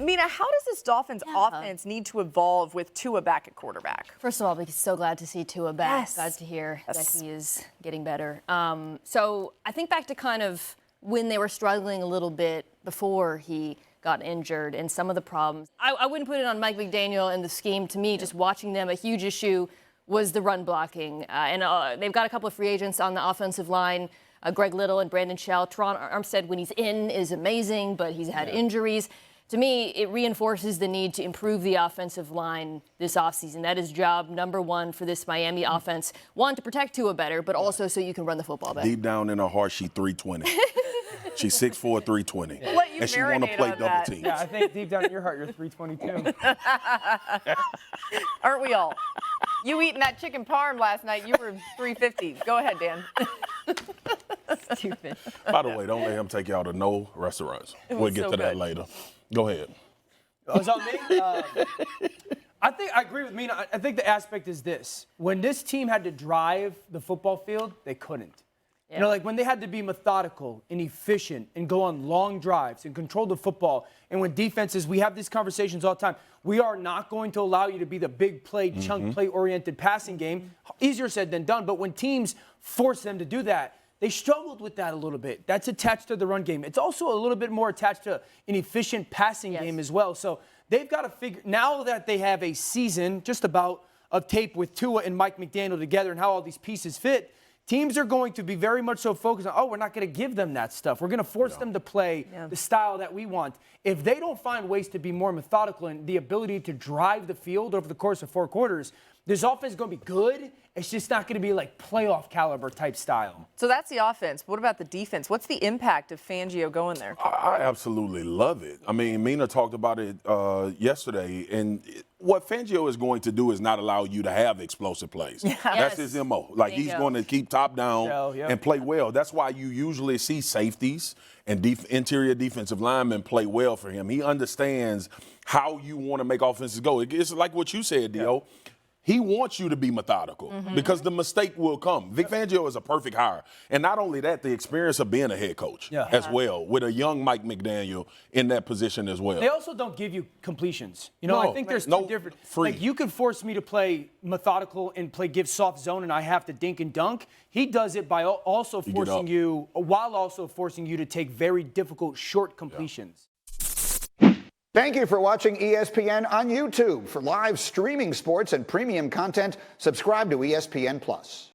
Mina, how does this Dolphins offense need to evolve with Tua back at quarterback? First of all, we're so glad to see Tua back. Yes. Glad to hear that he is getting better. So I think back to kind of when they were struggling a little bit before he got injured and some of the problems. I wouldn't put it on Mike McDaniel and the scheme. To me, just watching them, a huge issue was the run blocking. And they've got a couple of free agents on the offensive line. Greg Little and Brandon Shell. Teron Armstead, when he's in, is amazing, but he's had injuries. To me, it reinforces the need to improve the offensive line this offseason. That is job number one for this Miami offense. One, to protect Tua better, but also so you can run the football better. Deep down in her heart, she's 320. She's 6'4", 320. And she want to play double teams. Yeah, I think deep down in your heart, you're 322. Aren't we all? You eating that chicken parm last night, you were 350. Go ahead, Dan. Stupid. By the way, don't let him take y'all to no restaurants. We'll get to that later. Go ahead. Is that me? I think I agree with Mina. I think the aspect is this. When this team had to drive the football field, they couldn't. You know, like when they had to be methodical and efficient and go on long drives and control the football. And when defenses, we have these conversations all the time. We are not going to allow you to be the big play, chunk play-oriented passing game. Easier said than done. But when teams force them to do that, they struggled with that a little bit. That's attached to the run game. It's also a little bit more attached to an efficient passing game as well. So they've got to figure, now that they have a season just about of tape with Tua and Mike McDaniel together and how all these pieces fit, teams are going to be very much so focused on, we're not going to give them that stuff. We're going to force them to play the style that we want. If they don't find ways to be more methodical and the ability to drive the field over the course of 4 quarters, this offense is going to be good. It's just not going to be like playoff caliber type style. So that's the offense. What about the defense? What's the impact of Fangio going there? I absolutely love it. I mean, Mina talked about it yesterday, and what Fangio is going to do is not allow you to have explosive plays. That's his MO. Like, he's going to keep top down and play well. That's why you usually see safeties and interior defensive linemen play well for him. He understands how you want to make offenses go. It's like what you said, Dio. He wants you to be methodical because the mistake will come. Vic Fangio is a perfect hire. And not only that, the experience of being a head coach as well, with a young Mike McDaniel in that position as well. They also don't give you completions. You know, I think there's two different. Like, you can force me to play methodical and give soft zone and I have to dink and dunk. He does it by also forcing you, while also forcing you to take very difficult short completions. Thank you for watching ESPN on YouTube. For live streaming sports and premium content, subscribe to ESPN+.